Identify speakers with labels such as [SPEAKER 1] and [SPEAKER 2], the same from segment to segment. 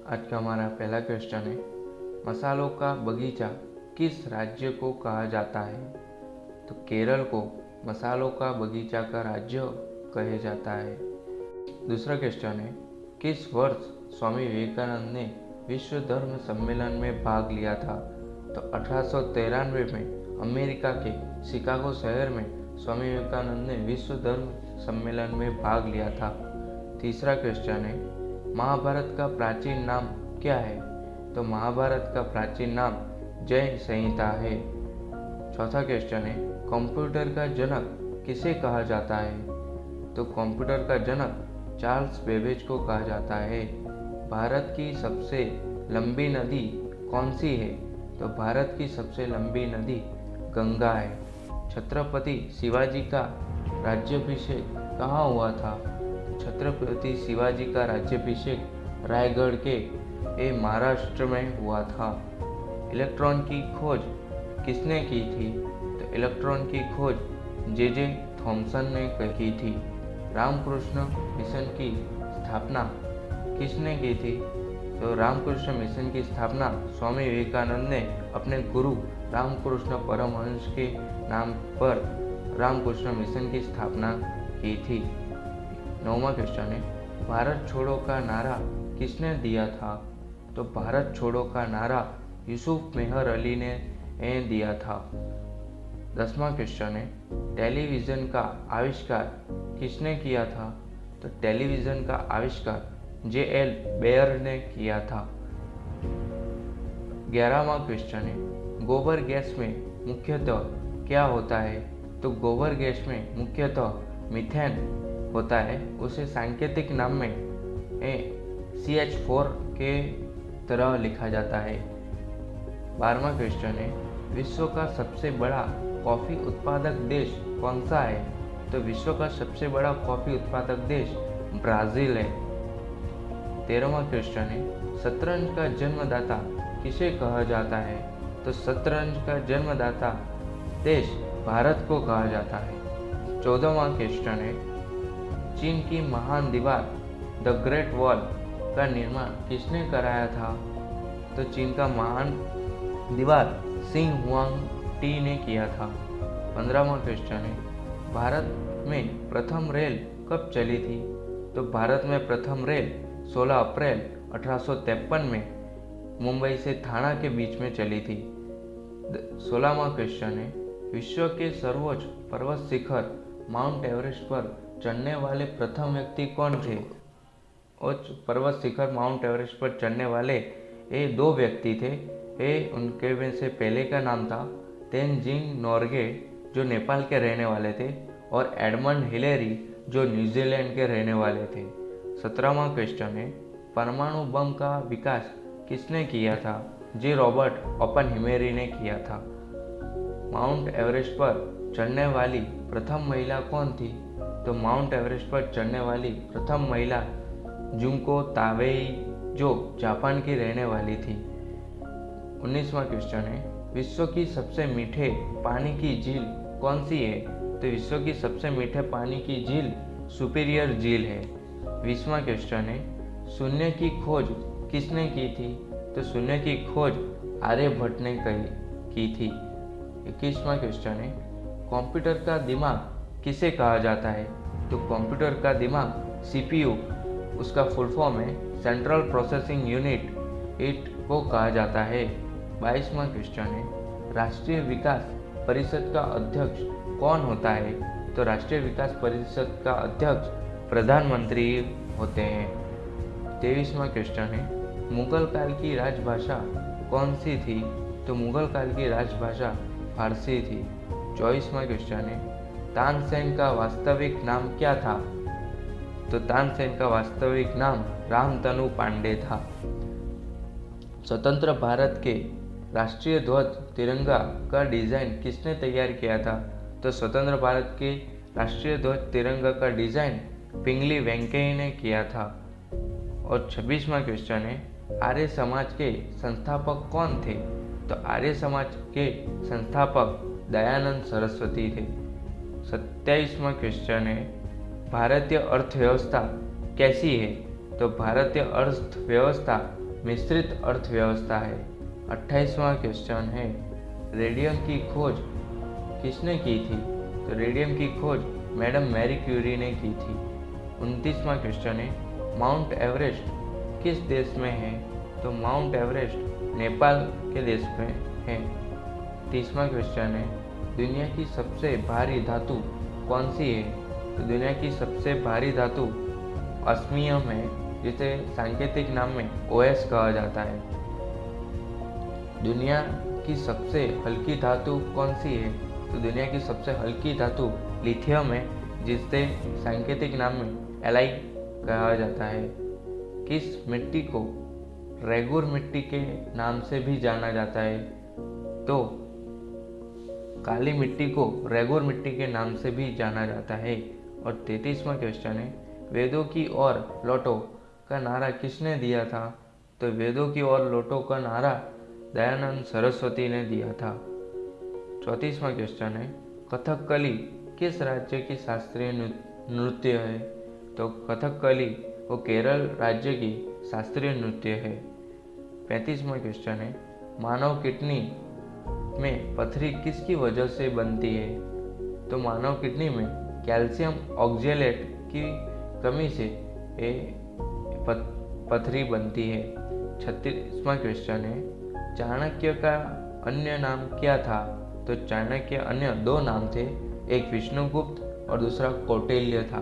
[SPEAKER 1] आज का हमारा पहला क्वेश्चन है, मसालों का बगीचा किस राज्य को कहा जाता है? तो केरल को मसालों का बगीचा का राज्य कहा जाता है। दूसरा क्वेश्चन है, किस वर्ष स्वामी विवेकानंद ने विश्व धर्म सम्मेलन में भाग लिया था? तो 1893 में अमेरिका के शिकागो शहर में स्वामी विवेकानंद ने विश्व धर्म सम्मेलन में भाग लिया था। तीसरा क्वेश्चन है, महाभारत का प्राचीन नाम क्या है? तो महाभारत का प्राचीन नाम जय संहिता है। चौथा क्वेश्चन है, कंप्यूटर का जनक किसे कहा जाता है? तो कंप्यूटर का जनक चार्ल्स बेबेज को कहा जाता है। भारत की सबसे लंबी नदी कौन सी है? तो भारत की सबसे लंबी नदी गंगा है। छत्रपति शिवाजी का राज्याभिषेक कहाँ हुआ था? छत्रपति शिवाजी का राज्याभिषेक रायगढ़ के महाराष्ट्र में हुआ था। इलेक्ट्रॉन की खोज किसने की थी? तो इलेक्ट्रॉन की खोज जे थॉमसन ने की थी। रामकृष्ण मिशन की स्थापना किसने की थी? तो रामकृष्ण मिशन की स्थापना स्वामी विवेकानंद ने अपने गुरु रामकृष्ण परमहंस के नाम पर रामकृष्ण मिशन की स्थापना की थी। 9वां क्वेश्चन है, भारत छोड़ो का नारा किसने दिया था? तो भारत छोड़ो का नारा यूसुफ मेहर अली ने दिया था। 10वां क्वेश्चन है, टेलीविज़न का आविष्कार किसने किया था? तो टेलीविज़न का आविष्कार जे.एल. बेयर ने किया था। 11वां क्वेश्चन है, गोबर गैस में मुख्यतः क्या होता है? तो गोबर गैस में मुख्यतः मीथेन होता है। उसे सांकेतिक नाम में CH4 के तरह लिखा जाता है। 12वां क्वेश्चन है, विश्व का सबसे बड़ा कॉफ़ी उत्पादक देश कौन सा है? तो विश्व का सबसे बड़ा कॉफ़ी उत्पादक देश ब्राज़ील है। 13वां क्वेश्चन है, शतरंज का जन्मदाता किसे कहा जाता है? तो शतरंज का जन्मदाता देश भारत को कहा जाता है। 14वां क्वेश्चन है, चीन की महान दीवार द ग्रेट वॉल का निर्माण किसने कराया था? तो चीन का महान दीवार सिंह हुआंग टी ने किया था। 15वां क्वेश्चन है, भारत में प्रथम रेल कब चली थी? तो भारत में प्रथम रेल 16 अप्रैल 1853 में मुंबई से थाना के बीच में चली थी। 16वां क्वेश्चन है, विश्व के सर्वोच्च पर्वत शिखर माउंट एवरेस्ट पर चढ़ने वाले प्रथम व्यक्ति कौन थे? और पर्वत शिखर माउंट एवरेस्ट पर चढ़ने वाले ये 2 व्यक्ति थे। उनके में से पहले का नाम था तेनजिंग नोर्गे जो नेपाल के रहने वाले थे, और एडमंड हिलेरी जो न्यूजीलैंड के रहने वाले थे। 17वां क्वेश्चन है, परमाणु बम का विकास किसने किया था? जे रॉबर्ट ओपनहीमर ने किया था। माउंट एवरेस्ट पर चढ़ने वाली प्रथम महिला कौन थी? तो माउंट एवरेस्ट पर चढ़ने वाली प्रथम महिला जुंको ताबेई जो जापान की रहने वाली थी। 19वां क्वेश्चन है, विश्व की सबसे मीठे पानी की झील कौन सी है? तो विश्व की सबसे मीठे पानी की झील सुपीरियर झील है। 20वां क्वेश्चन है, शून्य की खोज किसने की थी? तो शून्य की खोज आर्यभट्ट ने की थी। 21वां क्वेश्चन है, कंप्यूटर का दिमाग किसे कहा जाता है? तो कंप्यूटर का दिमाग CPU उसका फुल फॉर्म है सेंट्रल प्रोसेसिंग यूनिट को कहा जाता है। 22वां क्वेश्चन है, राष्ट्रीय विकास परिषद का अध्यक्ष कौन होता है? तो राष्ट्रीय विकास परिषद का अध्यक्ष प्रधानमंत्री होते हैं। 23वां क्वेश्चन है, मुगल काल की राजभाषा कौन सी थी? तो मुगल काल की राजभाषा फारसी थी। 24वां क्वेश्चन है, तानसेन का वास्तविक नाम क्या था? तो तानसेन का वास्तविक नाम रामतनु पांडे था। स्वतंत्र भारत के राष्ट्रीय ध्वज तिरंगा का डिज़ाइन किसने तैयार किया था? तो स्वतंत्र भारत के राष्ट्रीय ध्वज तिरंगा का डिज़ाइन पिंगली वेंकैया ने किया था। और 26वां क्वेश्चन है, आर्य समाज के संस्थापक कौन थे? तो आर्य समाज के संस्थापक दयानंद सरस्वती थे। 27वां क्वेश्चन है, भारतीय अर्थव्यवस्था कैसी है? तो भारतीय अर्थव्यवस्था मिश्रित अर्थव्यवस्था है। 28वां क्वेश्चन है, रेडियम की खोज किसने की थी? तो रेडियम की खोज मैडम मैरी क्यूरी ने की थी। 29वां क्वेश्चन है, माउंट एवरेस्ट किस देश में है? तो माउंट एवरेस्ट नेपाल के देश में है। 30वां क्वेश्चन है, दुनिया की सबसे भारी धातु कौन सी है? तो दुनिया की सबसे भारी धातु ऑस्मियम है, जिसे सांकेतिक नाम में OS कहा जाता है। दुनिया की सबसे हल्की धातु कौन सी है? तो दुनिया की सबसे हल्की धातु लिथियम है, जिसे सांकेतिक नाम में Li कहा जाता है। किस मिट्टी को रेगुर मिट्टी के नाम से भी जाना जाता है? तो काली मिट्टी को रेगुर मिट्टी के नाम से भी जाना जाता है। और 33वां क्वेश्चन है, वेदों की ओर लौटो का नारा किसने दिया था? तो वेदों की ओर लौटो का नारा दयानंद सरस्वती ने दिया था। 34वां क्वेश्चन है, कथकली किस राज्य की शास्त्रीय नृत्य है? तो कथकली वो केरल राज्य की शास्त्रीय नृत्य है। 35वां क्वेश्चन है, मानव किडनी में पथरी किसकी वजह से बनती है? तो मानव किडनी में कैल्शियम ऑक्जेलेट की कमी से पथरी बनती है। 36वां क्वेश्चन है, चाणक्य का अन्य नाम क्या था? तो चाणक्य अन्य दो नाम थे, एक विष्णुगुप्त और दूसरा कौटिल्य था।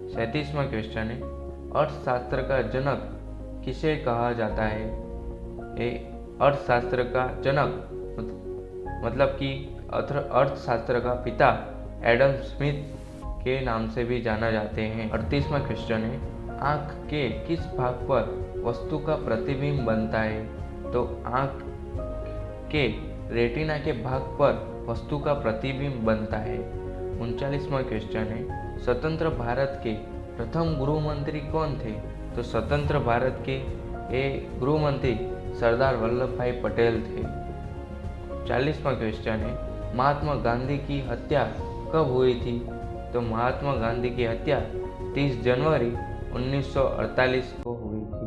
[SPEAKER 1] 37वां क्वेश्चन है, अर्थशास्त्र का जनक किसे कहा जाता है? अर्थशास्त्र का जनक मतलब कि अर्थशास्त्र का पिता एडम स्मिथ के नाम से भी जाना जाते हैं। 38वां क्वेश्चन है, आँख के किस भाग पर वस्तु का प्रतिबिंब बनता है? तो आँख के रेटिना के भाग पर वस्तु का प्रतिबिंब बनता है। 39वां क्वेश्चन है, स्वतंत्र भारत के प्रथम गृह मंत्री कौन थे? तो स्वतंत्र भारत के गृह मंत्री सरदार वल्लभ भाई पटेल थे। 40वां क्वेश्चन है, महात्मा गांधी की हत्या कब हुई थी? तो महात्मा गांधी की हत्या 30 जनवरी 1948 को हुई थी।